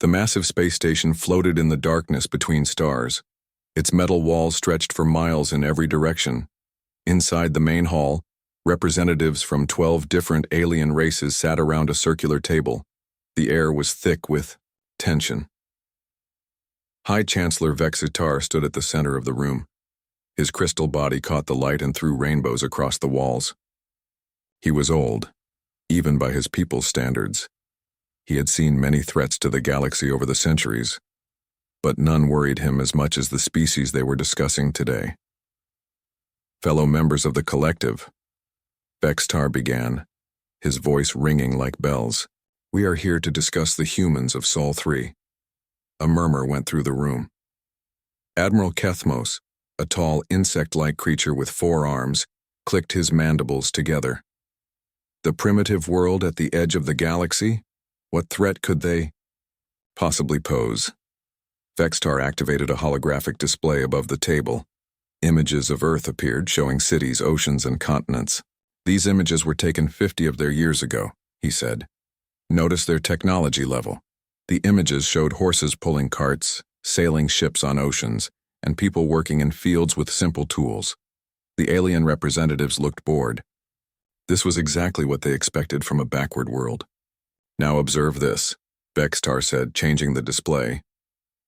The massive space station floated in the darkness between stars. Its metal walls stretched for miles in every direction. Inside the main hall, representatives from 12 different alien races sat around a circular table. The air was thick with tension. High Chancellor Vexitar stood at the center of the room. His crystal body caught the light and threw rainbows across the walls. He was old, even by his people's standards. He had seen many threats to the galaxy over the centuries, but none worried him as much as the species they were discussing today. Fellow members of the collective, Vexitar began, his voice ringing like bells. We are here to discuss the humans of Sol 3. A murmur went through the room. Admiral Kethmos, a tall insect-like creature with 4 arms, clicked his mandibles together. The primitive world at the edge of the galaxy? What threat could they possibly pose? Vexitar activated a holographic display above the table. Images of Earth appeared, showing cities, oceans, and continents. These images were taken 50 of their years ago, he said. Notice their technology level. The images showed horses pulling carts, sailing ships on oceans, and people working in fields with simple tools. The alien representatives looked bored. This was exactly what they expected from a backward world. Now observe this, Vexitar said, changing the display.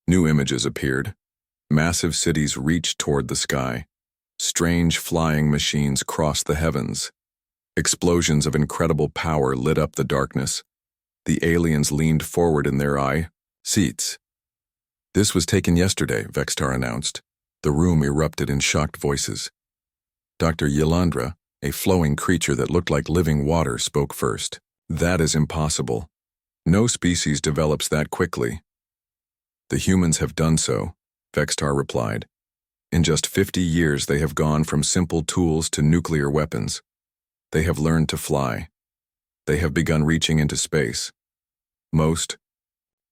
New images appeared. Massive cities reached toward the sky. Strange flying machines crossed the heavens. Explosions of incredible power lit up the darkness. The aliens leaned forward in their seats. This was taken yesterday, Vexitar announced. The room erupted in shocked voices. Dr. Yelandra, a flowing creature that looked like living water, spoke first. That is impossible. No species develops that quickly. The humans have done so, Vexitar replied. In just 50 years they have gone from simple tools to nuclear weapons. They have learned to fly. They have begun reaching into space. Most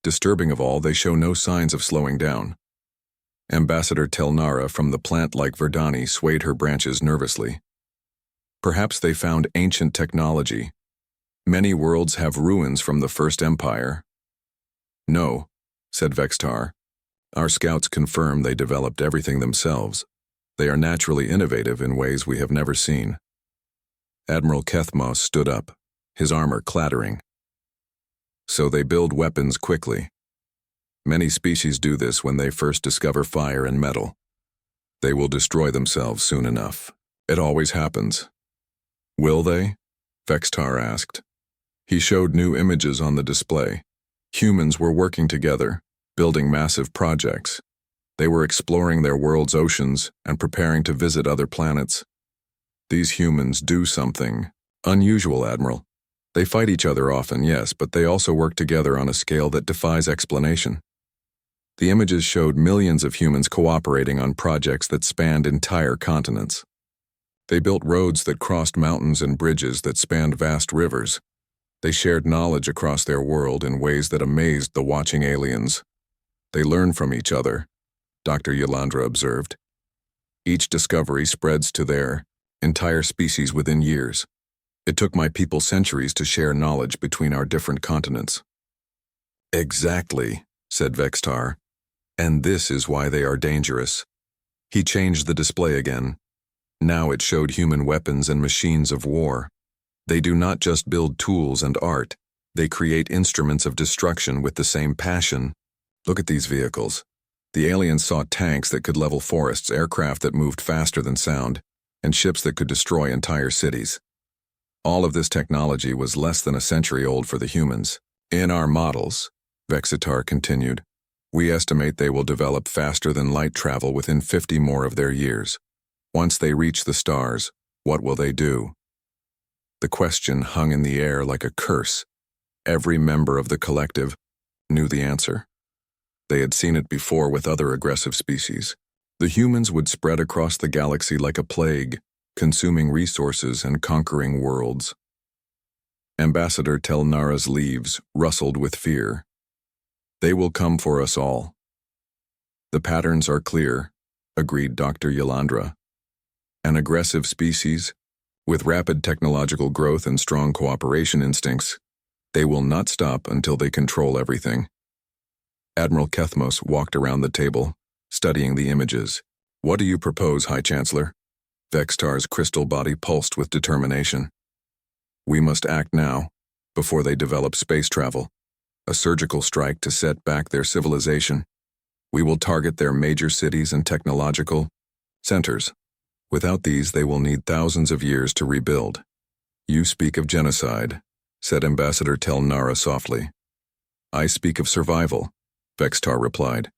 disturbing of all, they show no signs of slowing down. Ambassador Telnara from the plant like Verdani swayed her branches nervously. Perhaps they found ancient technology. Many worlds have ruins from the First Empire. No, said Vexitar. Our scouts confirm they developed everything themselves. They are naturally innovative in ways we have never seen. Admiral Kethmos stood up, his armor clattering. So they build weapons quickly. Many species do this when they first discover fire and metal. They will destroy themselves soon enough. It always happens. Will they? Vexitar asked. He showed new images on the display. Humans were working together, building massive projects. They were exploring their world's oceans and preparing to visit other planets. These humans do something unusual, Admiral. They fight each other often, yes, but they also work together on a scale that defies explanation. The images showed millions of humans cooperating on projects that spanned entire continents. They built roads that crossed mountains and bridges that spanned vast rivers. They shared knowledge across their world in ways that amazed the watching aliens. They learned from each other, Dr. Yelandra observed. Each discovery spreads to their entire species within years. It took my people centuries to share knowledge between our different continents. Exactly, said Vexitar. And this is why they are dangerous. He changed the display again. Now it showed human weapons and machines of war. They do not just build tools and art. They create instruments of destruction with the same passion. Look at these vehicles. The aliens saw tanks that could level forests, aircraft that moved faster than sound, and ships that could destroy entire cities. All of this technology was less than a century old for the humans. In our models, Vexitar continued, we estimate they will develop faster than light travel within 50 more of their years. Once they reach the stars, what will they do? The question hung in the air like a curse. Every member of the collective knew the answer. They had seen it before with other aggressive species. The humans would spread across the galaxy like a plague, consuming resources and conquering worlds. Ambassador Telnara's leaves rustled with fear. They will come for us all. The patterns are clear, agreed Dr. Yelandra. An aggressive species, with rapid technological growth and strong cooperation instincts, they will not stop until they control everything. Admiral Kethmos walked around the table, studying the images. What do you propose, High Chancellor? Vextar's crystal body pulsed with determination. We must act now, before they develop space travel. A surgical strike to set back their civilization. We will target their major cities and technological centers. Without these, they will need thousands of years to rebuild. You speak of genocide, said Ambassador Tel Nara softly. I speak of survival, Vextar replied.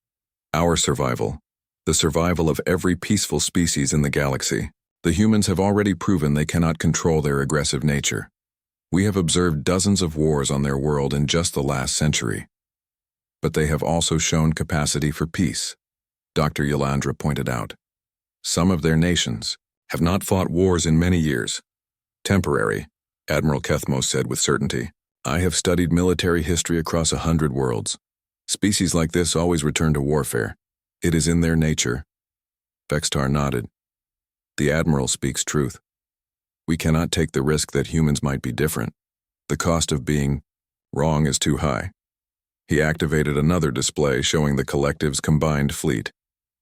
Our survival. The survival of every peaceful species in the galaxy. The humans have already proven they cannot control their aggressive nature. We have observed dozens of wars on their world in just the last century. But they have also shown capacity for peace, Dr. Yolandra pointed out. Some of their nations have not fought wars in many years. Temporary, Admiral Kethmos said with certainty. I have studied military history across 100 worlds. Species like this always return to warfare. It is in their nature. Vextar nodded. The Admiral speaks truth. We cannot take the risk that humans might be different. The cost of being wrong is too high. He activated another display showing the collective's combined fleet.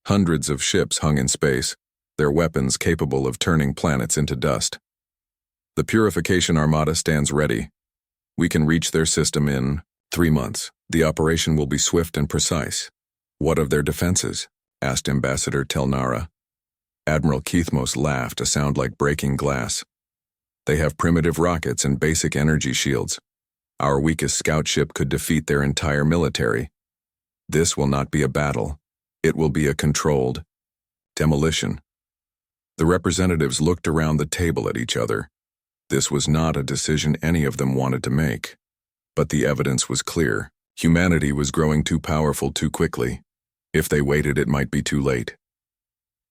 Hundreds of ships hung in space, their weapons capable of turning planets into dust. The Purification Armada stands ready. We can reach their system in 3 months. The operation will be swift and precise. What of their defenses? Asked Ambassador Tel Nara. Admiral Kethmos laughed, a sound like breaking glass. They have primitive rockets and basic energy shields. Our weakest scout ship could defeat their entire military. This will not be a battle. It will be a controlled demolition. The representatives looked around the table at each other. This was not a decision any of them wanted to make. But the evidence was clear. Humanity was growing too powerful too quickly. If they waited, it might be too late.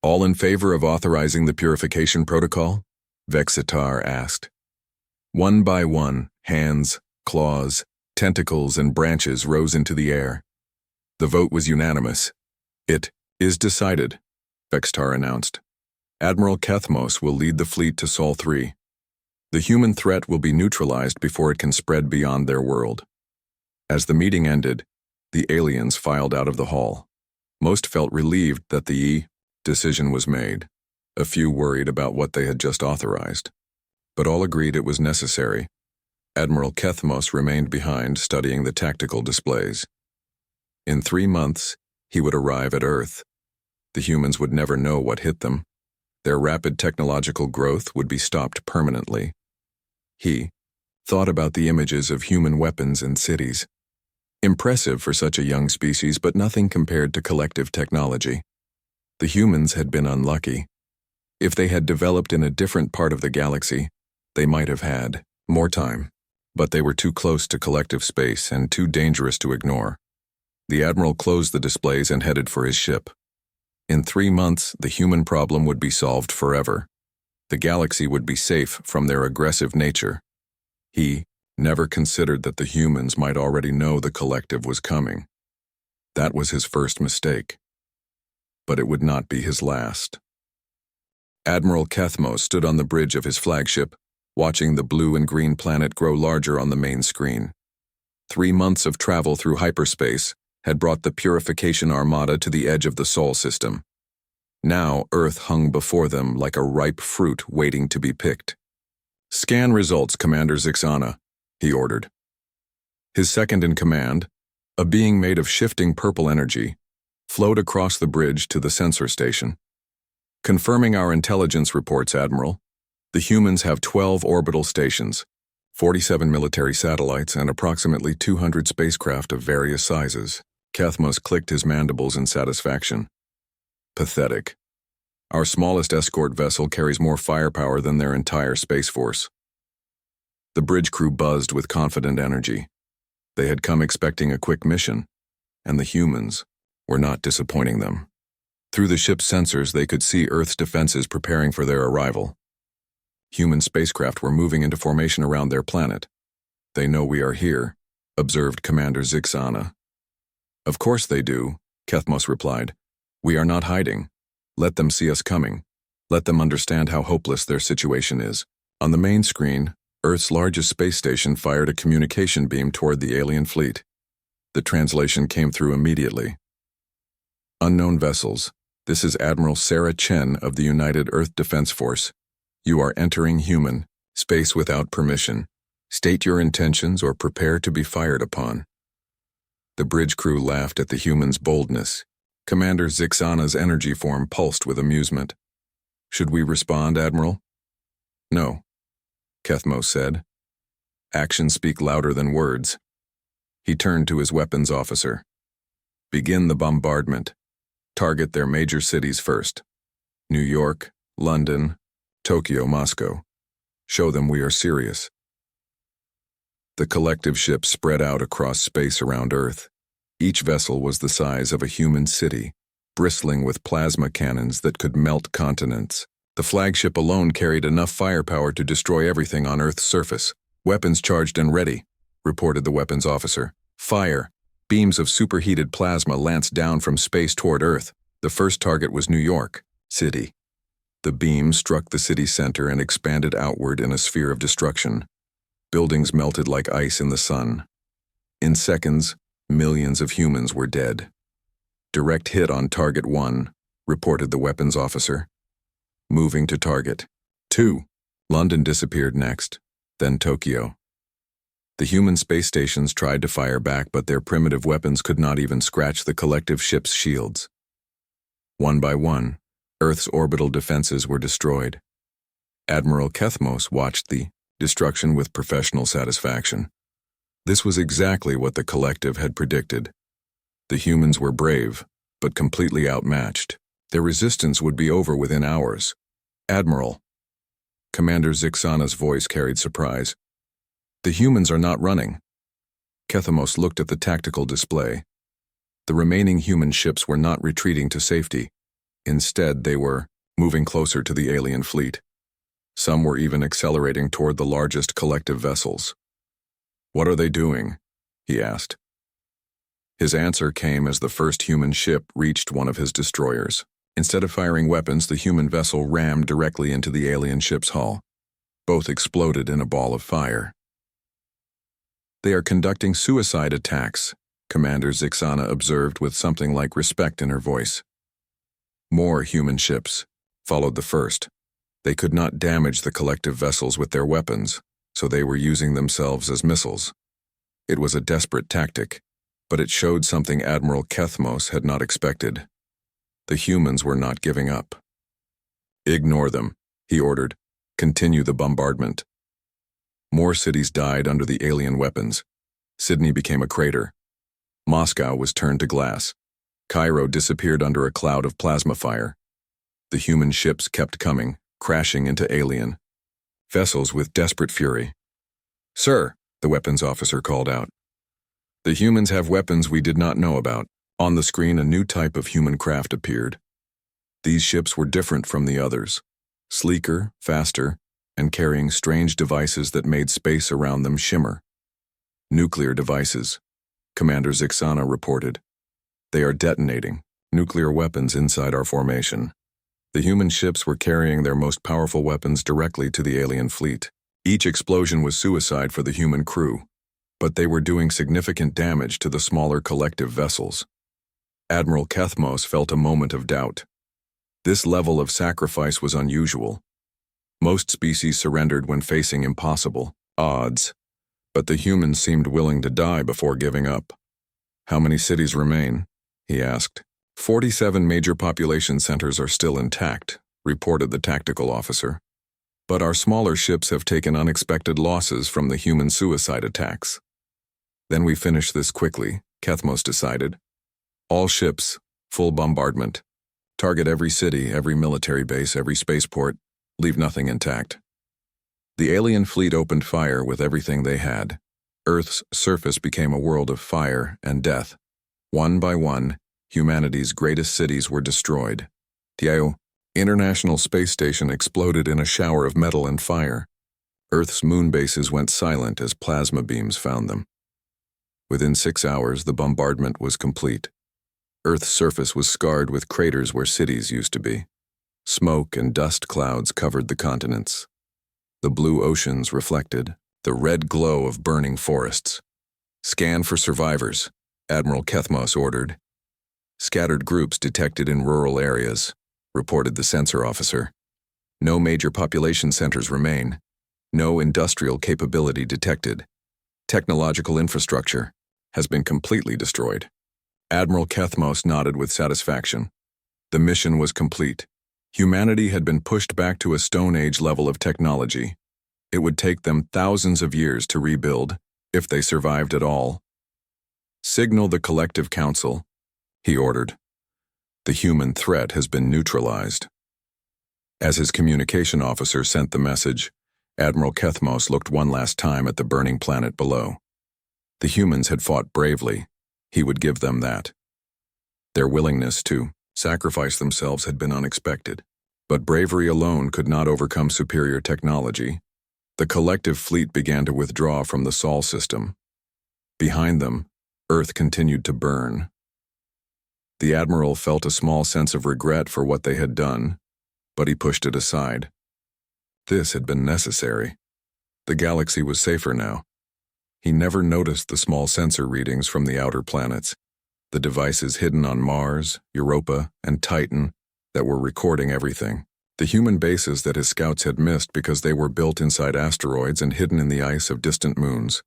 All in favor of authorizing the purification protocol? Vexitar asked. One by one, hands, claws, tentacles, and branches rose into the air. The vote was unanimous. It is decided, Vextar announced. Admiral Kethmos will lead the fleet to Sol 3. The human threat will be neutralized before it can spread beyond their world. As the meeting ended, the aliens filed out of the hall. Most felt relieved that the decision was made. A few worried about what they had just authorized. But all agreed it was necessary. Admiral Kethmos remained behind, studying the tactical displays. In 3 months, he would arrive at Earth. The humans would never know what hit them. Their rapid technological growth would be stopped permanently. He thought about the images of human weapons in cities. Impressive for such a young species, but nothing compared to collective technology. The humans had been unlucky. If they had developed in a different part of the galaxy, they might have had more time. But they were too close to collective space and too dangerous to ignore. The Admiral closed the displays and headed for his ship. In 3 months, the human problem would be solved forever. The galaxy would be safe from their aggressive nature. He never considered that the humans might already know the collective was coming. That was his first mistake. But it would not be his last. Admiral Kethmos stood on the bridge of his flagship, watching the blue and green planet grow larger on the main screen. 3 months of travel through hyperspace had brought the Purification Armada to the edge of the Sol system. Now Earth hung before them like a ripe fruit waiting to be picked. Scan results, Commander Zixana, he ordered. His second-in-command, a being made of shifting purple energy, flowed across the bridge to the sensor station. Confirming our intelligence reports, Admiral, the humans have 12 orbital stations, 47 military satellites, and approximately 200 spacecraft of various sizes. Kethmos clicked his mandibles in satisfaction. Pathetic. Our smallest escort vessel carries more firepower than their entire space force. The bridge crew buzzed with confident energy. They had come expecting a quick mission, and the humans were not disappointing them. Through the ship's sensors, they could see Earth's defenses preparing for their arrival. Human spacecraft were moving into formation around their planet. They know we are here, observed Commander Zixana. Of course they do, Kethmos replied. We are not hiding. Let them see us coming. Let them understand how hopeless their situation is. On the main screen, Earth's largest space station fired a communication beam toward the alien fleet. The translation came through immediately. Unknown vessels. This is Admiral Sarah Chen of the United Earth Defense Force. You are entering human space without permission. State your intentions or prepare to be fired upon. The bridge crew laughed at the human's boldness. Commander Zixana's energy form pulsed with amusement. Should we respond, Admiral? No, Kethmos said. Actions speak louder than words. He turned to his weapons officer. Begin the bombardment. Target their major cities first. New York, London, Tokyo, Moscow. Show them we are serious. The collective ships spread out across space around Earth. Each vessel was the size of a human city, bristling with plasma cannons that could melt continents. The flagship alone carried enough firepower to destroy everything on Earth's surface. Weapons charged and ready, reported the weapons officer. Fire. Beams of superheated plasma lanced down from space toward Earth. The first target was New York City. The beam struck the city center and expanded outward in a sphere of destruction. Buildings melted like ice in the sun. In seconds, millions of humans were dead. Direct hit on Target 1, reported the weapons officer. Moving to Target 2. London disappeared next, then Tokyo. The human space stations tried to fire back, but their primitive weapons could not even scratch the collective ship's shields. One by one, Earth's orbital defenses were destroyed. Admiral Kethmos watched the destruction with professional satisfaction. This was exactly what the collective had predicted. The humans were brave, but completely outmatched. Their resistance would be over within hours. Admiral. Commander Zixana's voice carried surprise. The humans are not running. Kethmos looked at the tactical display. The remaining human ships were not retreating to safety. Instead, they were moving closer to the alien fleet. Some were even accelerating toward the largest collective vessels. What are they doing? He asked. His answer came as the first human ship reached one of his destroyers. Instead of firing weapons, the human vessel rammed directly into the alien ship's hull. Both exploded in a ball of fire. They are conducting suicide attacks, Commander Zixana observed with something like respect in her voice. More human ships followed the first. They could not damage the collective vessels with their weapons, so they were using themselves as missiles. It was a desperate tactic, but it showed something Admiral Kethmos had not expected. The humans were not giving up. Ignore them, he ordered. Continue the bombardment. More cities died under the alien weapons. Sydney became a crater. Moscow was turned to glass. Cairo disappeared under a cloud of plasma fire. The human ships kept coming, crashing into alien vessels with desperate fury. Sir, the weapons officer called out. The humans have weapons we did not know about. On the screen, a new type of human craft appeared. These ships were different from the others, sleeker, faster, and carrying strange devices that made space around them shimmer. Nuclear devices, Commander Zixana reported. They are detonating nuclear weapons inside our formation. The human ships were carrying their most powerful weapons directly to the alien fleet. Each explosion was suicide for the human crew, but they were doing significant damage to the smaller collective vessels. Admiral Kethmos felt a moment of doubt. This level of sacrifice was unusual. Most species surrendered when facing impossible odds, but the humans seemed willing to die before giving up. How many cities remain? He asked. 47 major population centers are still intact, reported the tactical officer. But our smaller ships have taken unexpected losses from the human suicide attacks. Then we finish this quickly, Kethmos decided. All ships, full bombardment. Target every city, every military base, every spaceport. Leave nothing intact. The alien fleet opened fire with everything they had. Earth's surface became a world of fire and death. One by one, humanity's greatest cities were destroyed. Tiao International Space Station exploded in a shower of metal and fire. Earth's moon bases went silent as plasma beams found them. Within 6 hours, the bombardment was complete. Earth's surface was scarred with craters where cities used to be. Smoke and dust clouds covered the continents. The blue oceans reflected the red glow of burning forests. Scan for survivors, Admiral Kethmos ordered. Scattered groups detected in rural areas, reported the sensor officer. No major population centers remain. No industrial capability detected. Technological infrastructure has been completely destroyed. Admiral Kethmos nodded with satisfaction. The mission was complete. Humanity had been pushed back to a Stone Age level of technology. It would take them thousands of years to rebuild, if they survived at all. Signal the Collective Council, he ordered. The human threat has been neutralized. As his communication officer sent the message, Admiral Kethmos looked one last time at the burning planet below. The humans had fought bravely. He would give them that. Their willingness to sacrifice themselves had been unexpected, but bravery alone could not overcome superior technology. The collective fleet began to withdraw from the Sol system. Behind them, Earth continued to burn. The Admiral felt a small sense of regret for what they had done, but he pushed it aside. This had been necessary. The galaxy was safer now. He never noticed the small sensor readings from the outer planets, the devices hidden on Mars, Europa, and Titan that were recording everything. The human bases that his scouts had missed because they were built inside asteroids and hidden in the ice of distant moons.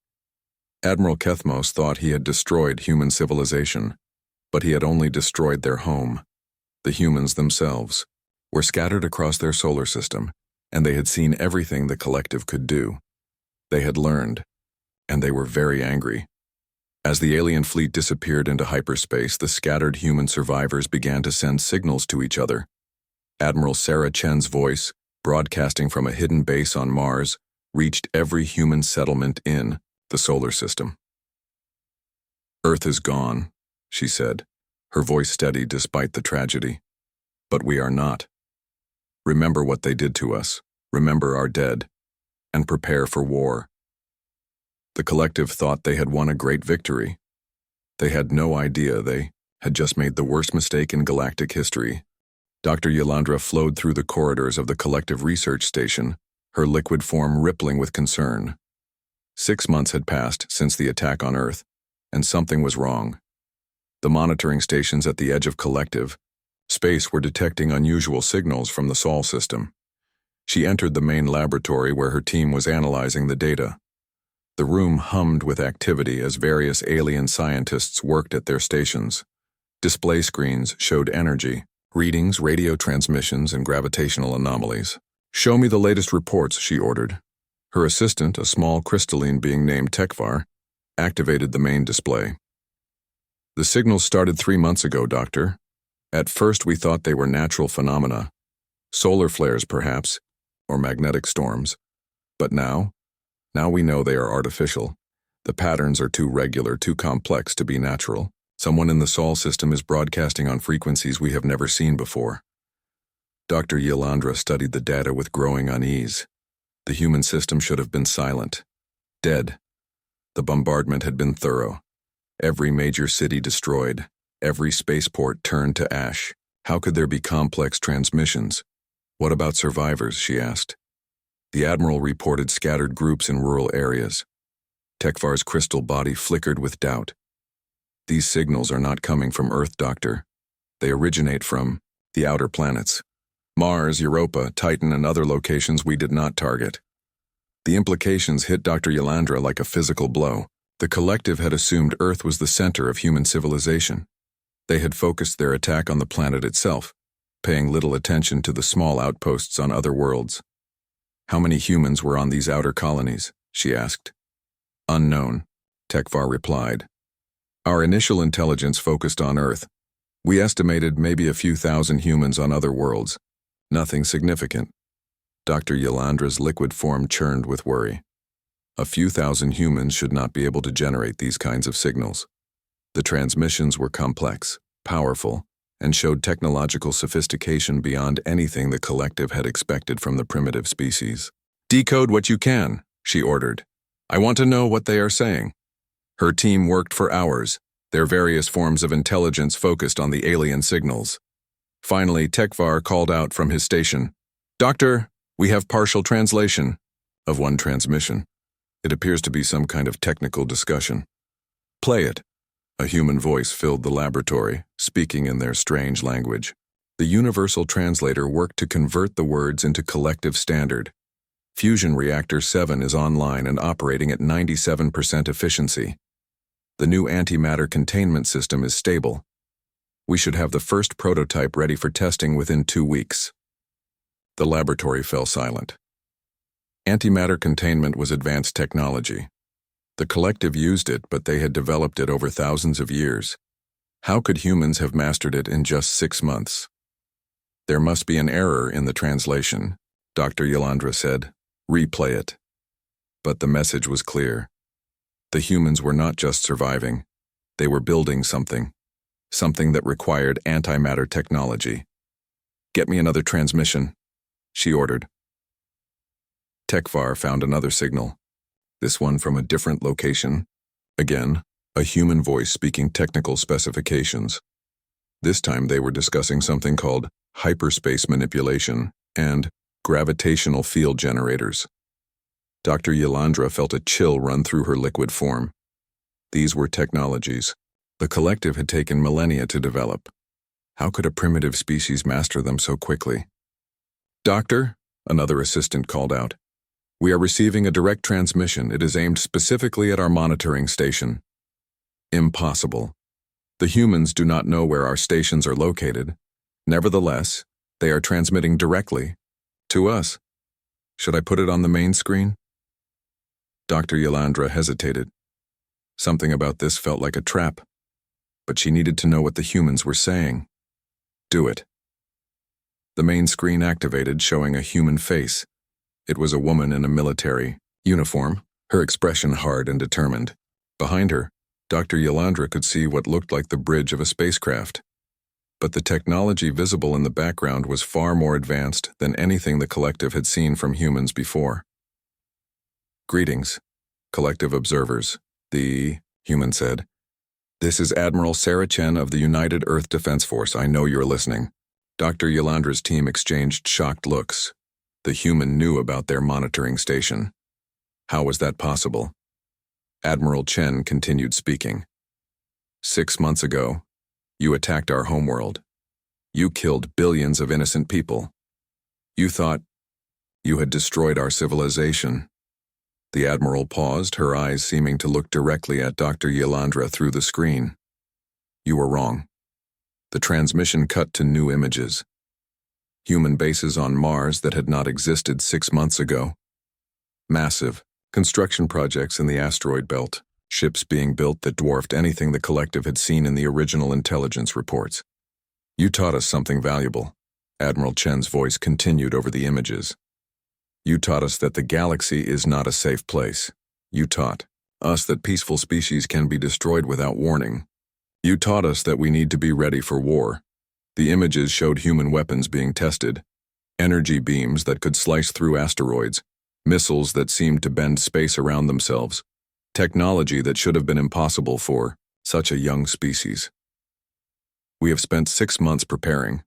Admiral Kethmos thought he had destroyed human civilization, but he had only destroyed their home. The humans themselves were scattered across their solar system, and they had seen everything the collective could do. They had learned, and they were very angry. As the alien fleet disappeared into hyperspace, the scattered human survivors began to send signals to each other. Admiral Sarah Chen's voice, broadcasting from a hidden base on Mars, reached every human settlement in the solar system. "Earth is gone," she said, her voice steady despite the tragedy. "But we are not. Remember what they did to us, remember our dead, and prepare for war." The collective thought they had won a great victory. They had no idea they had just made the worst mistake in galactic history. Dr. Yolandra flowed through the corridors of the collective research station, her liquid form rippling with concern. 6 months had passed since the attack on Earth, and something was wrong. The monitoring stations at the edge of collective space were detecting unusual signals from the Sol system. She entered the main laboratory where her team was analyzing the data. The room hummed with activity as various alien scientists worked at their stations. Display screens showed energy, readings, radio transmissions, and gravitational anomalies. "Show me the latest reports," she ordered. Her assistant, a small crystalline being named Tekvar, activated the main display. "The signals started 3 months ago, Doctor. At first we thought they were natural phenomena. Solar flares, perhaps, or magnetic storms. But now we know they are artificial. The patterns are too regular, too complex to be natural. Someone in the Sol system is broadcasting on frequencies we have never seen before." Dr. Yolandra studied the data with growing unease. The human system should have been silent, dead. The bombardment had been thorough. Every major city destroyed, every spaceport turned to ash. How could there be complex transmissions? "What about survivors?" she asked. The Admiral reported scattered groups in rural areas. Tekvar's crystal body flickered with doubt. "These signals are not coming from Earth, Doctor. They originate from the outer planets. Mars, Europa, Titan, and other locations we did not target." The implications hit Dr. Yolandra like a physical blow. The collective had assumed Earth was the center of human civilization. They had focused their attack on the planet itself, paying little attention to the small outposts on other worlds. "How many humans were on these outer colonies?" she asked. "Unknown," Tekvar replied. "Our initial intelligence focused on Earth. We estimated maybe a few thousand humans on other worlds. Nothing significant." Dr. Yolandra's liquid form churned with worry. A few thousand humans should not be able to generate these kinds of signals. The transmissions were complex, powerful, and showed technological sophistication beyond anything the collective had expected from the primitive species. "Decode what you can," she ordered. "I want to know what they are saying." Her team worked for hours, their various forms of intelligence focused on the alien signals. Finally, Tekvar called out from his station, "Doctor, we have partial translation," of one transmission. It appears to be some kind of technical discussion. "Play it." A human voice filled the laboratory, speaking in their strange language. The universal translator worked to convert the words into collective standard. Fusion Reactor 7 is online and operating at 97% efficiency. The new antimatter containment system is stable. We should have the first prototype ready for testing within 2 weeks. The laboratory fell silent. Antimatter containment was advanced technology. The collective used it, but they had developed it over thousands of years. How could humans have mastered it in just 6 months? There must be an error in the translation, Dr. Yolandra said. Replay it. But the message was clear. The humans were not just surviving. They were building something that required antimatter technology. Get me another transmission, she ordered. Tekvar found another signal, this one from a different location. Again, a human voice speaking technical specifications. This time they were discussing something called hyperspace manipulation and gravitational field generators. Dr. Yolandra felt a chill run through her liquid form. These were technologies the collective had taken millennia to develop. How could a primitive species master them so quickly? Doctor, another assistant called out. We are receiving a direct transmission. It is aimed specifically at our monitoring station. Impossible. The humans do not know where our stations are located. Nevertheless, they are transmitting directly to us. Should I put it on the main screen? Dr. Yolandra hesitated. Something about this felt like a trap, but she needed to know what the humans were saying. Do it. The main screen activated, showing a human face. It was a woman in a military uniform, her expression hard and determined. Behind her, Dr. Yolandra could see what looked like the bridge of a spacecraft. But the technology visible in the background was far more advanced than anything the collective had seen from humans before. Greetings, collective observers, the human said. This is Admiral Sarah Chen of the United Earth Defense Force. I know you're listening. Dr. Yolandra's team exchanged shocked looks. The human knew about their monitoring station. How was that possible? Admiral Chen continued speaking. 6 months ago, you attacked our homeworld. You killed billions of innocent people. You thought you had destroyed our civilization. The Admiral paused, her eyes seeming to look directly at Dr. Yolandra through the screen. You were wrong. The transmission cut to new images. Human bases on Mars that had not existed 6 months ago. Massive construction projects in the asteroid belt, ships being built that dwarfed anything the collective had seen in the original intelligence reports. You taught us something valuable. Admiral Chen's voice continued over the images. You taught us that the galaxy is not a safe place. You taught us that peaceful species can be destroyed without warning. You taught us that we need to be ready for war. The images showed human weapons being tested, energy beams that could slice through asteroids, missiles that seemed to bend space around themselves, technology that should have been impossible for such a young species. We have spent 6 months preparing,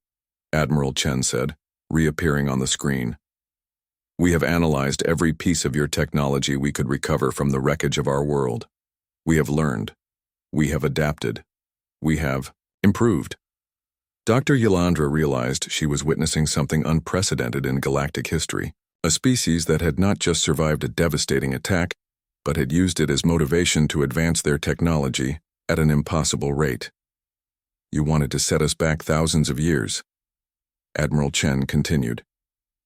Admiral Chen said, reappearing on the screen. We have analyzed every piece of your technology we could recover from the wreckage of our world. We have learned. We have adapted. We have improved. Dr. Yolandra realized she was witnessing something unprecedented in galactic history, a species that had not just survived a devastating attack, but had used it as motivation to advance their technology at an impossible rate. You wanted to set us back thousands of years, Admiral Chen continued.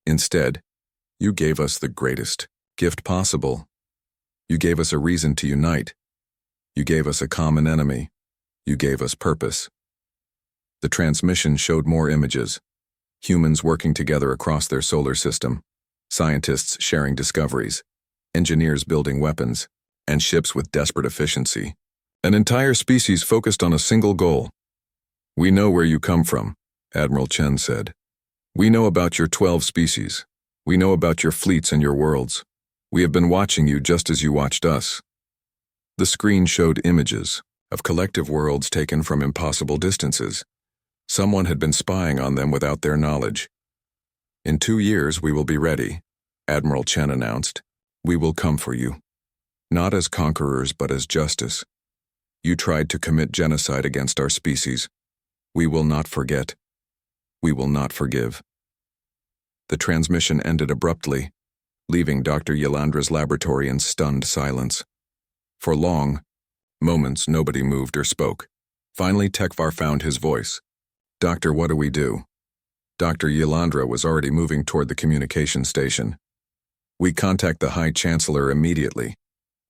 Instead, you gave us the greatest gift possible. You gave us a reason to unite. You gave us a common enemy. You gave us purpose. The transmission showed more images, humans working together across their solar system, scientists sharing discoveries, engineers building weapons, and ships with desperate efficiency. An entire species focused on a single goal. We know where you come from, Admiral Chen said. We know about your 12 species. We know about your fleets and your worlds. We have been watching you just as you watched us. The screen showed images of collective worlds taken from impossible distances. Someone had been spying on them without their knowledge. In 2 years we will be ready, Admiral Chen announced. We will come for you. Not as conquerors, but as justice. You tried to commit genocide against our species. We will not forget. We will not forgive." The transmission ended abruptly, leaving Dr. Yolandra's laboratory in stunned silence. For long moments, nobody moved or spoke. Finally, Tekvar found his voice. "Doctor, what do we do?" Dr. Yolandra was already moving toward the communication station. "We contact the High Chancellor immediately.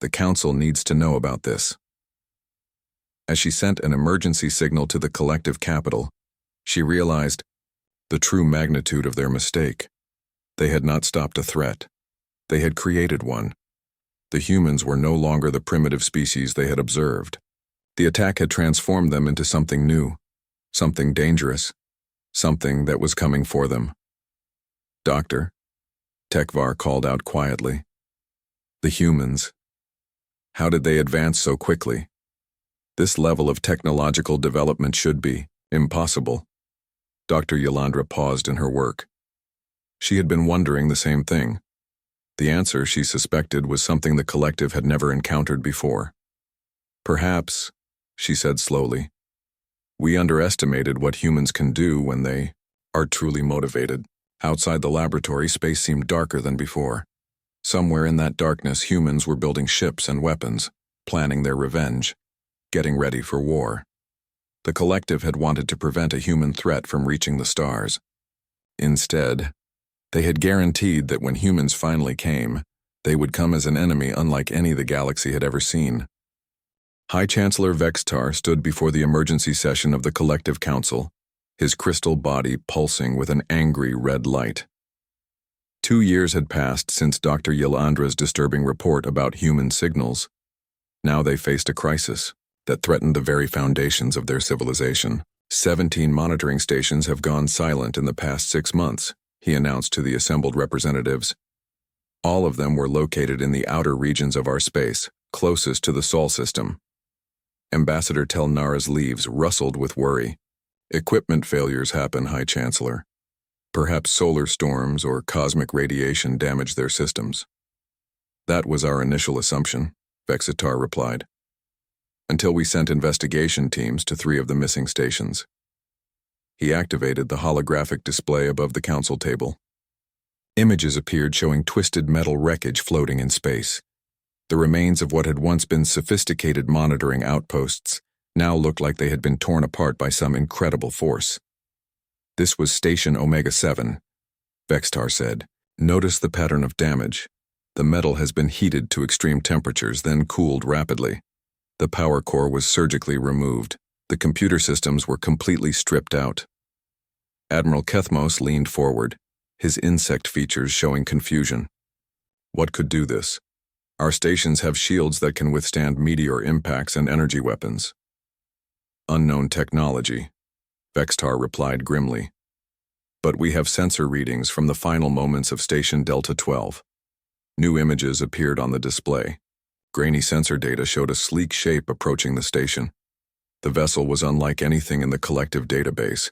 The Council needs to know about this." As she sent an emergency signal to the collective capital, she realized the true magnitude of their mistake. They had not stopped a threat. They had created one. The humans were no longer the primitive species they had observed. The attack had transformed them into something new, something dangerous, something that was coming for them. "Doctor," Tekvar called out quietly. "The humans. How did they advance so quickly? This level of technological development should be impossible." Dr. Yolandra paused in her work. She had been wondering the same thing. The answer, she suspected, was something the collective had never encountered before. "Perhaps," she said slowly, "we underestimated what humans can do when they are truly motivated." Outside the laboratory, space seemed darker than before. Somewhere in that darkness, humans were building ships and weapons, planning their revenge, getting ready for war. The collective had wanted to prevent a human threat from reaching the stars. Instead, they had guaranteed that when humans finally came, they would come as an enemy unlike any the galaxy had ever seen. High Chancellor Vextar stood before the emergency session of the Collective Council, his crystal body pulsing with an angry red light. 2 years had passed since Dr. Yolandra's disturbing report about human signals. Now they faced a crisis that threatened the very foundations of their civilization. 17 monitoring stations have gone silent in the past 6 months, he announced to the assembled representatives. All of them were located in the outer regions of our space, closest to the Sol system. Ambassador Telnara's leaves rustled with worry. "Equipment failures happen, High Chancellor. Perhaps solar storms or cosmic radiation damage their systems." "That was our initial assumption," Vexitar replied, "until we sent investigation teams to 3 of the missing stations." He activated the holographic display above the council table. Images appeared showing twisted metal wreckage floating in space. The remains of what had once been sophisticated monitoring outposts now looked like they had been torn apart by some incredible force. "This was Station Omega-7, Vextar said. "Notice the pattern of damage. The metal has been heated to extreme temperatures, then cooled rapidly. The power core was surgically removed. The computer systems were completely stripped out." Admiral Kethmos leaned forward, his insect features showing confusion. "What could do this? Our stations have shields that can withstand meteor impacts and energy weapons." "Unknown technology," Vextar replied grimly. "But we have sensor readings from the final moments of Station Delta 12. New images appeared on the display. Grainy sensor data showed a sleek shape approaching the station. The vessel was unlike anything in the collective database.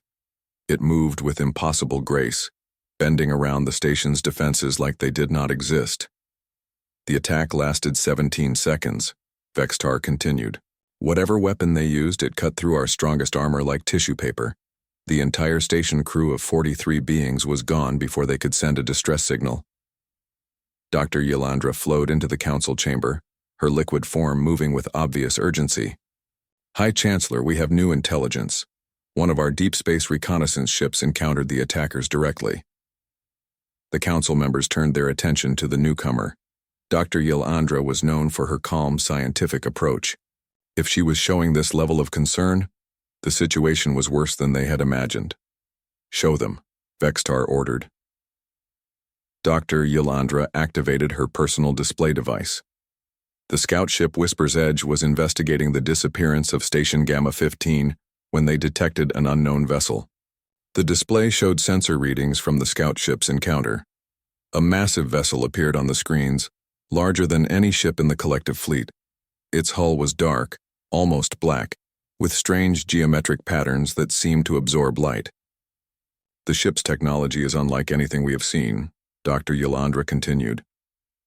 It moved with impossible grace, bending around the station's defenses like they did not exist. The attack lasted 17 seconds, Vextar continued. Whatever weapon they used, it cut through our strongest armor like tissue paper. The entire station crew of 43 beings was gone before they could send a distress signal. Dr. Yolandra flowed into the council chamber, her liquid form moving with obvious urgency. "High Chancellor, we have new intelligence. One of our deep space reconnaissance ships encountered the attackers directly." The council members turned their attention to the newcomer. Dr. Yolandra was known for her calm scientific approach. If she was showing this level of concern, the situation was worse than they had imagined. "Show them," Vextar ordered. Dr. Yolandra activated her personal display device. The scout ship Whisper's Edge was investigating the disappearance of Station Gamma 15 when they detected an unknown vessel. The display showed sensor readings from the scout ship's encounter. A massive vessel appeared on the screens, larger than any ship in the collective fleet. Its hull was dark, almost black, with strange geometric patterns that seemed to absorb light. "The ship's technology is unlike anything we have seen," Dr. Yolandra continued.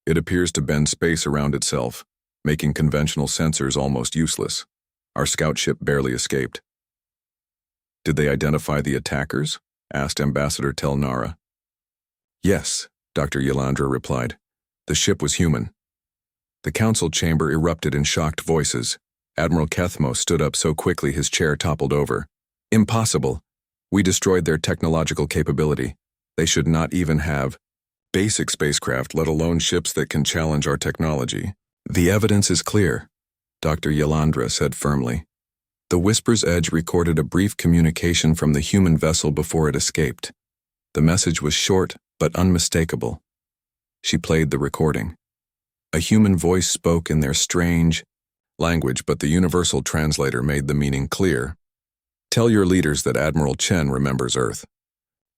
"It appears to bend space around itself, making conventional sensors almost useless. Our scout ship barely escaped. Did they identify the attackers? Asked Ambassador Telnara. Yes, Dr. Yalandra replied. The ship was human. The council chamber erupted in shocked voices. Admiral Kethmo stood up so quickly his chair toppled over. Impossible. We destroyed their technological capability. They should not even have basic spacecraft, let alone ships that can challenge our technology. The evidence is clear, Dr. Yalandra said firmly. The Whisper's Edge recorded a brief communication from the human vessel before it escaped. The message was short but unmistakable. She played the recording. A human voice spoke in their strange language, but the universal translator made the meaning clear. Tell your leaders that Admiral Chen remembers Earth.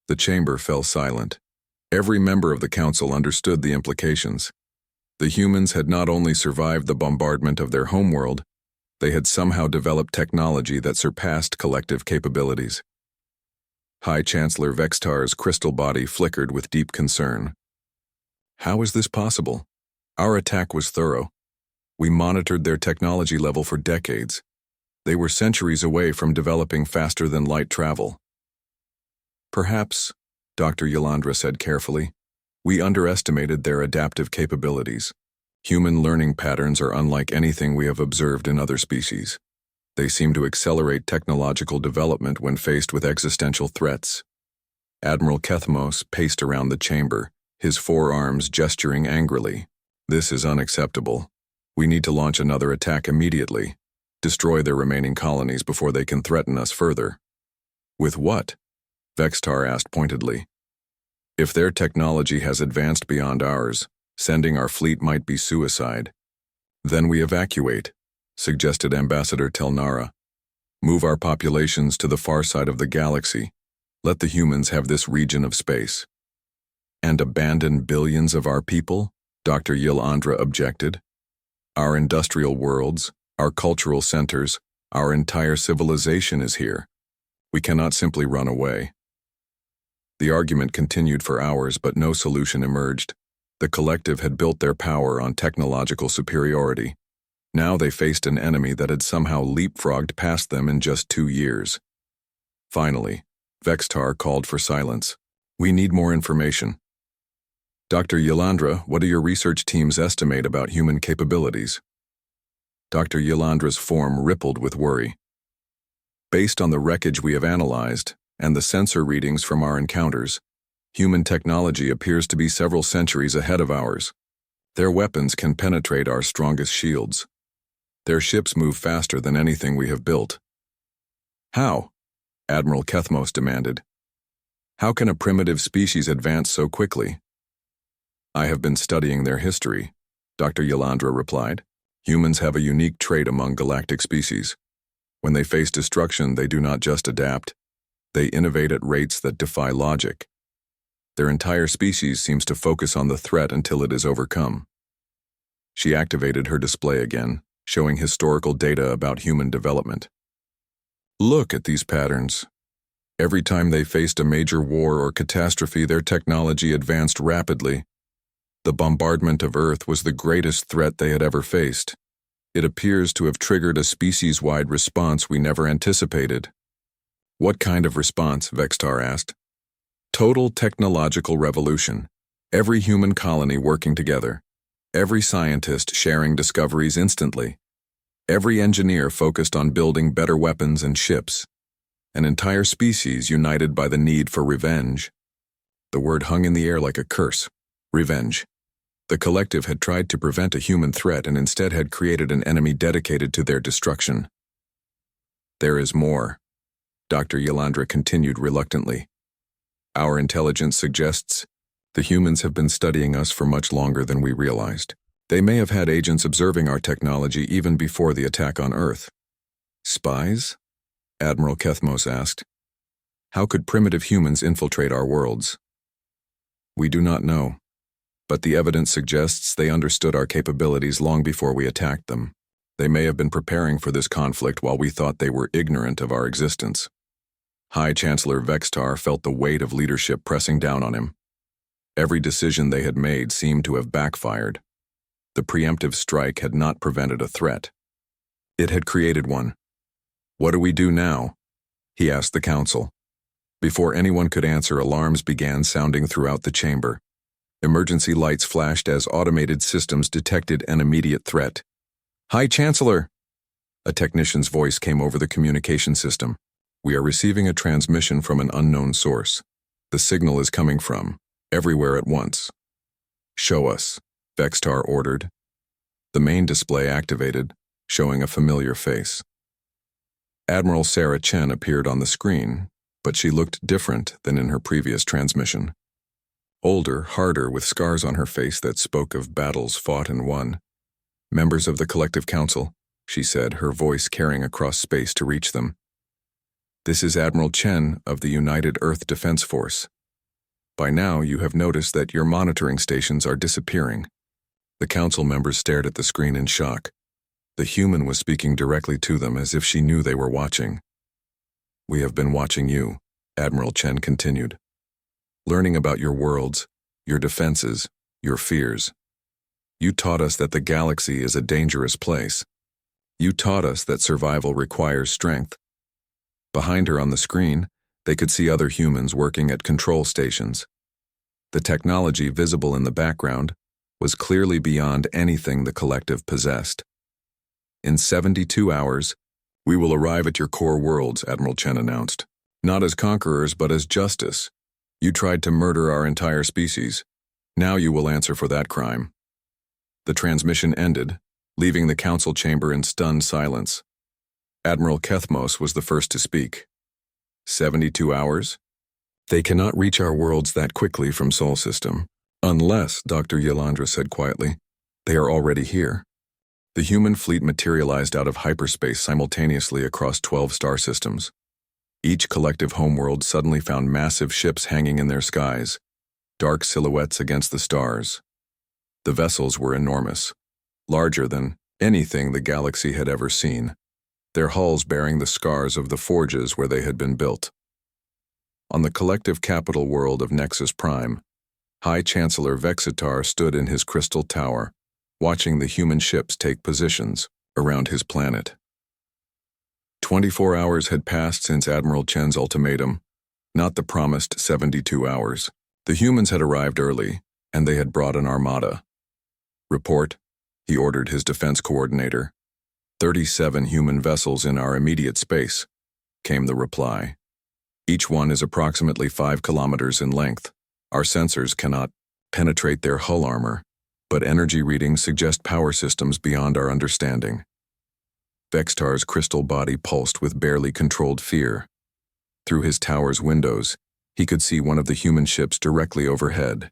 The chamber fell silent. Every member of the council understood the implications. The humans had not only survived the bombardment of their homeworld, they had somehow developed technology that surpassed collective capabilities. High Chancellor Vextar's crystal body flickered with deep concern. How is this possible? Our attack was thorough. We monitored their technology level for decades. They were centuries away from developing faster-than-light travel. Perhaps, Dr. Yalandra said carefully, we underestimated their adaptive capabilities. Human learning patterns are unlike anything we have observed in other species. They seem to accelerate technological development when faced with existential threats. Admiral Kethmos paced around the chamber, his forearms gesturing angrily. This is unacceptable. We need to launch another attack immediately. Destroy their remaining colonies before they can threaten us further. With what? Vextar asked pointedly. If their technology has advanced beyond ours, sending our fleet might be suicide. Then we evacuate, suggested Ambassador Telnara. Move our populations to the far side of the galaxy. Let the humans have this region of space. And abandon billions of our people? Dr. Yalandra objected. Our industrial worlds, our cultural centers, our entire civilization is here. We cannot simply run away. The argument continued for hours, but no solution emerged. The collective had built their power on technological superiority. Now they faced an enemy that had somehow leapfrogged past them in just 2 years. Finally, Vextar called for silence. We need more information. Dr. Yalandra, what do your research teams estimate about human capabilities? Dr. Yalandra's form rippled with worry. Based on the wreckage we have analyzed, and the sensor readings from our encounters, human technology appears to be several centuries ahead of ours. Their weapons can penetrate our strongest shields. Their ships move faster than anything we have built. How? Admiral Kethmos demanded. How can a primitive species advance so quickly? I have been studying their history, Dr. Yalandra replied. Humans have a unique trait among galactic species. When they face destruction, they do not just adapt. They innovate at rates that defy logic. Their entire species seems to focus on the threat until it is overcome. She activated her display again, showing historical data about human development. Look at these patterns. Every time they faced a major war or catastrophe, their technology advanced rapidly. The bombardment of Earth was the greatest threat they had ever faced. It appears to have triggered a species-wide response we never anticipated. What kind of response? Vextar asked. Total technological revolution. Every human colony working together. Every scientist sharing discoveries instantly. Every engineer focused on building better weapons and ships. An entire species united by the need for revenge. The word hung in the air like a curse. Revenge. The collective had tried to prevent a human threat and instead had created an enemy dedicated to their destruction. There is more, Dr. Yalandra continued reluctantly. Our intelligence suggests the humans have been studying us for much longer than we realized. They may have had agents observing our technology even before the attack on Earth. Spies? Admiral Kethmos asked. How could primitive humans infiltrate our worlds? We do not know, but the evidence suggests they understood our capabilities long before we attacked them. They may have been preparing for this conflict while we thought they were ignorant of our existence. High Chancellor Vextar felt the weight of leadership pressing down on him. Every decision they had made seemed to have backfired. The preemptive strike had not prevented a threat. It had created one. What do we do now? He asked the council. Before anyone could answer, alarms began sounding throughout the chamber. Emergency lights flashed as automated systems detected an immediate threat. High Chancellor! A technician's voice came over the communication system. We are receiving a transmission from an unknown source. The signal is coming from everywhere at once. Show us, Vextar ordered. The main display activated, showing a familiar face. Admiral Sarah Chen appeared on the screen, but she looked different than in her previous transmission. Older, harder, with scars on her face that spoke of battles fought and won. Members of the Collective Council, she said, her voice carrying across space to reach them. This is Admiral Chen of the United Earth Defense Force. By now, you have noticed that your monitoring stations are disappearing. The council members stared at the screen in shock. The human was speaking directly to them as if she knew they were watching. We have been watching you, Admiral Chen continued. Learning about your worlds, your defenses, your fears. You taught us that the galaxy is a dangerous place. You taught us that survival requires strength. Behind her on the screen, they could see other humans working at control stations. The technology visible in the background was clearly beyond anything the collective possessed. In 72 hours, we will arrive at your core worlds, Admiral Chen announced. Not as conquerors, but as justice. You tried to murder our entire species. Now you will answer for that crime. The transmission ended, leaving the council chamber in stunned silence. Admiral Kethmos was the first to speak. 72 hours? They cannot reach our worlds that quickly from Sol System. Unless, Dr. Yelandra said quietly, they are already here. The human fleet materialized out of hyperspace simultaneously across 12 star systems. Each collective homeworld suddenly found massive ships hanging in their skies, dark silhouettes against the stars. The vessels were enormous, larger than anything the galaxy had ever seen, their hulls bearing the scars of the forges where they had been built. On the collective capital world of Nexus Prime, High Chancellor Vexitar stood in his crystal tower, watching the human ships take positions around his planet. 24 hours had passed since Admiral Chen's ultimatum, not the promised 72 hours. The humans had arrived early, and they had brought an armada. Report, he ordered his defense coordinator. 37 human vessels in our immediate space, came the reply. Each one is approximately 5 kilometers in length. Our sensors cannot penetrate their hull armor, but energy readings suggest power systems beyond our understanding. Vextar's crystal body pulsed with barely controlled fear. Through his tower's windows, he could see one of the human ships directly overhead.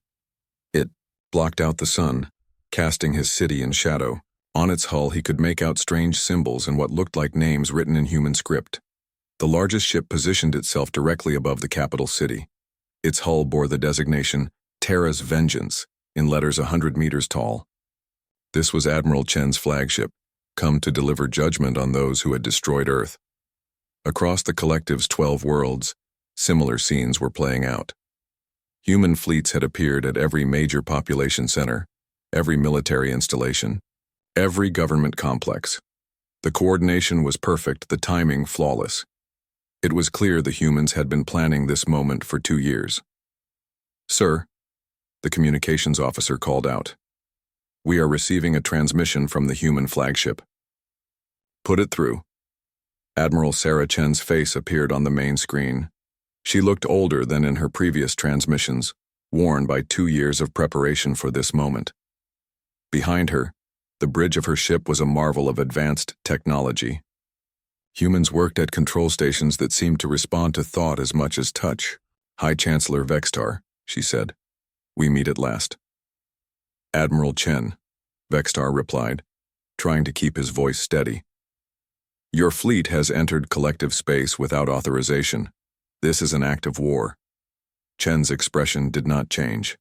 It blocked out the sun, casting his city in shadow. On its hull, he could make out strange symbols and what looked like names written in human script. The largest ship positioned itself directly above the capital city. Its hull bore the designation Terra's Vengeance in letters 100 meters tall. This was Admiral Chen's flagship, come to deliver judgment on those who had destroyed Earth. Across the collective's 12 worlds, similar scenes were playing out. Human fleets had appeared at every major population center, every military installation, every government complex. The coordination was perfect, the timing flawless. It was clear the humans had been planning this moment for 2 years. Sir, the communications officer called out. We are receiving a transmission from the human flagship. Put it through. Admiral Sarah Chen's face appeared on the main screen. She looked older than in her previous transmissions, worn by 2 years of preparation for this moment. Behind her, the bridge of her ship was a marvel of advanced technology. Humans worked at control stations that seemed to respond to thought as much as touch. High Chancellor Vextar, she said. We meet at last. Admiral Chen, Vextar replied, trying to keep his voice steady. Your fleet has entered collective space without authorization. This is an act of war. Chen's expression did not change.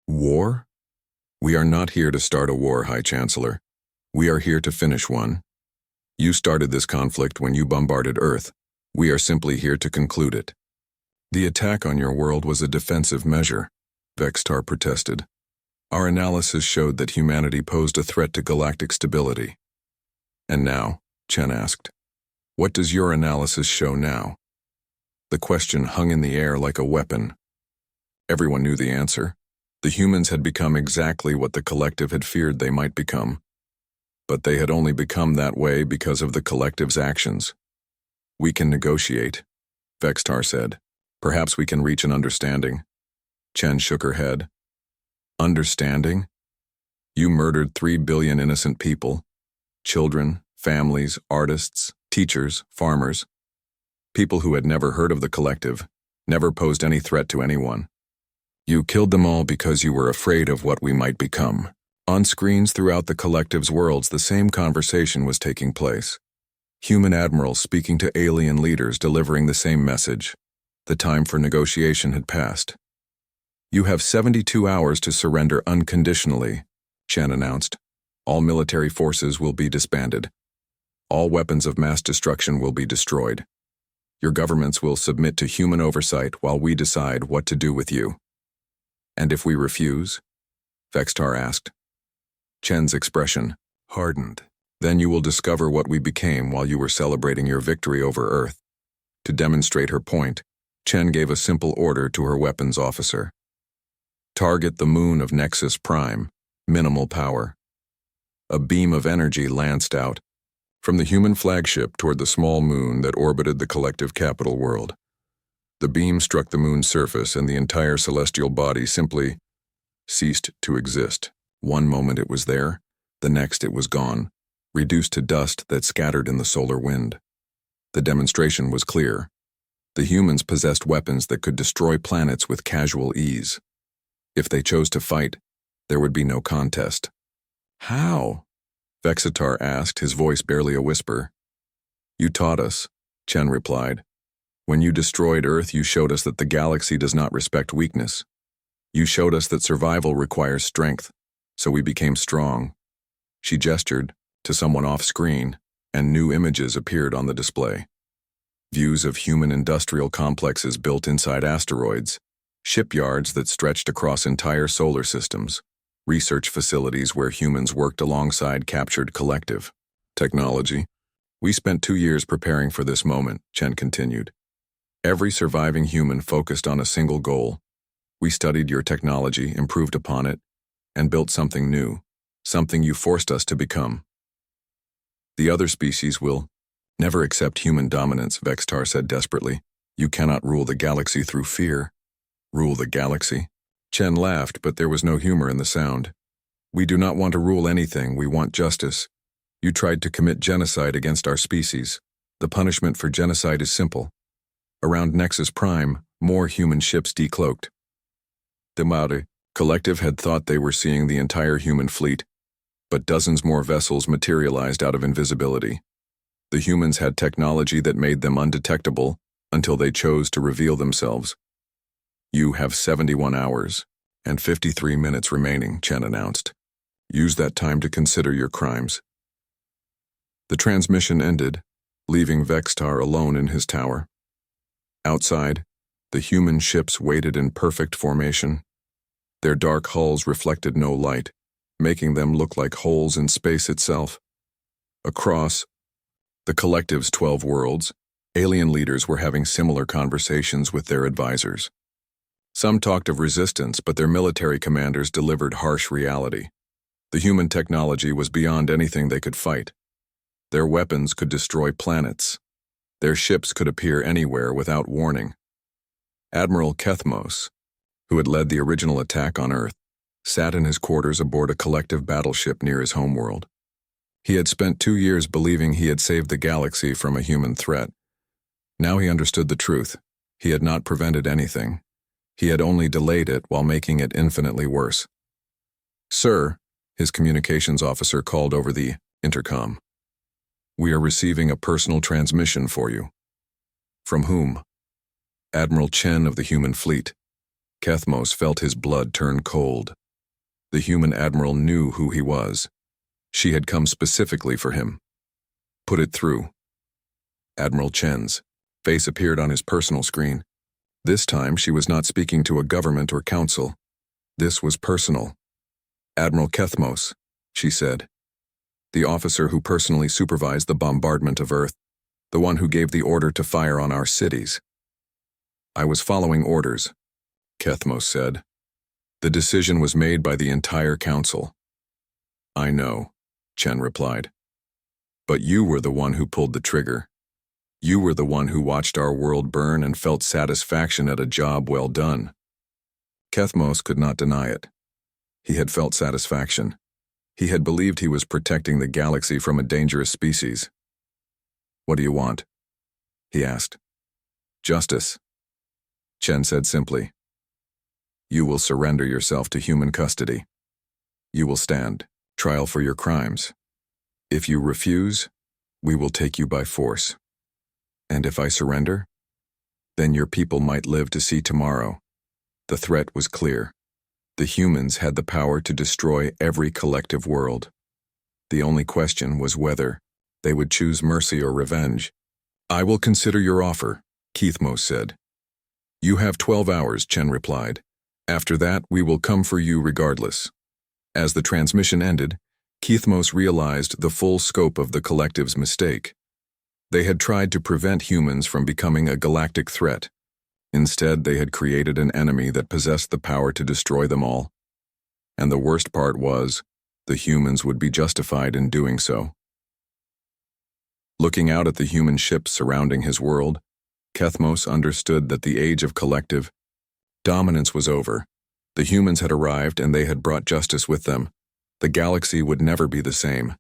War? We are not here to start a war, High Chancellor. We are here to finish one. You started this conflict when you bombarded Earth. We are simply here to conclude it. The attack on your world was a defensive measure, Vextar protested. Our analysis showed that humanity posed a threat to galactic stability. And now, Chen asked, What does your analysis show now? The question hung in the air like a weapon. Everyone knew the answer. The humans had become exactly what the collective had feared they might become. But they had only become that way because of the collective's actions. We can negotiate, Vextar said. Perhaps we can reach an understanding. Chen shook her head. Understanding? You murdered 3 billion innocent people. Children, families, artists, teachers, farmers. People who had never heard of the collective, never posed any threat to anyone. You killed them all because you were afraid of what we might become. On screens throughout the collective's worlds, the same conversation was taking place. Human admirals speaking to alien leaders delivering the same message. The time for negotiation had passed. You have 72 hours to surrender unconditionally, Chen announced. All military forces will be disbanded. All weapons of mass destruction will be destroyed. Your governments will submit to human oversight while we decide what to do with you. And if we refuse? Vextar asked. Chen's expression hardened. Then you will discover what we became while you were celebrating your victory over Earth. To demonstrate her point, Chen gave a simple order to her weapons officer. Target the moon of Nexus Prime, minimal power. A beam of energy lanced out from the human flagship toward the small moon that orbited the collective capital world. The beam struck the moon's surface and the entire celestial body simply ceased to exist. One moment it was there, the next it was gone, reduced to dust that scattered in the solar wind. The demonstration was clear. The humans possessed weapons that could destroy planets with casual ease. If they chose to fight, there would be no contest. How? Vexitar asked, his voice barely a whisper. You taught us, Chen replied. When you destroyed Earth, you showed us that the galaxy does not respect weakness. You showed us that survival requires strength, so we became strong. She gestured to someone off-screen, and new images appeared on the display. Views of human industrial complexes built inside asteroids, shipyards that stretched across entire solar systems, research facilities where humans worked alongside captured collective technology. We spent 2 years preparing for this moment, Chen continued. Every surviving human focused on a single goal. We studied your technology, improved upon it, and built something new, something you forced us to become. The other species will never accept human dominance, Vextar said desperately. You cannot rule the galaxy through fear. Rule the galaxy? Chen laughed, but there was no humor in the sound. We do not want to rule anything, we want justice. You tried to commit genocide against our species. The punishment for genocide is simple. Around Nexus Prime, more human ships decloaked. The Mare collective had thought they were seeing the entire human fleet, but dozens more vessels materialized out of invisibility. The humans had technology that made them undetectable until they chose to reveal themselves. You have 71 hours and 53 minutes remaining, Chen announced. Use that time to consider your crimes. The transmission ended, leaving Vextar alone in his tower. Outside, the human ships waited in perfect formation. Their dark hulls reflected no light, making them look like holes in space itself. Across the collective's 12 worlds, alien leaders were having similar conversations with their advisors. Some talked of resistance, but their military commanders delivered harsh reality. The human technology was beyond anything they could fight. Their weapons could destroy planets. Their ships could appear anywhere without warning. Admiral Kethmos, who had led the original attack on Earth, sat in his quarters aboard a collective battleship near his homeworld. He had spent 2 years believing he had saved the galaxy from a human threat. Now he understood the truth. He had not prevented anything. He had only delayed it while making it infinitely worse. Sir, his communications officer called over the intercom. We are receiving a personal transmission for you. From whom? Admiral Chen of the human fleet. Kethmos felt his blood turn cold. The human admiral knew who he was. She had come specifically for him. Put it through. Admiral Chen's face appeared on his personal screen. This time she was not speaking to a government or council. This was personal. Admiral Kethmos, she said. The officer who personally supervised the bombardment of Earth. The one who gave the order to fire on our cities. I was following orders, Kethmos said. The decision was made by the entire council. I know, Chen replied. But you were the one who pulled the trigger. You were the one who watched our world burn and felt satisfaction at a job well done. Kethmos could not deny it. He had felt satisfaction. He had believed he was protecting the galaxy from a dangerous species. What do you want? He asked. Justice, Chen said simply. You will surrender yourself to human custody. You will stand trial for your crimes. If you refuse, we will take you by force. And if I surrender, then your people might live to see tomorrow. The threat was clear. The humans had the power to destroy every collective world. The only question was whether they would choose mercy or revenge. I will consider your offer, Kethmos said. You have 12 hours, Chen replied. After that, we will come for you regardless. As the transmission ended, Kethmos realized the full scope of the collective's mistake. They had tried to prevent humans from becoming a galactic threat. Instead, they had created an enemy that possessed the power to destroy them all. And the worst part was, the humans would be justified in doing so. Looking out at the human ships surrounding his world, Kethmos understood that the age of collective dominance was over. The humans had arrived and they had brought justice with them. The galaxy would never be the same.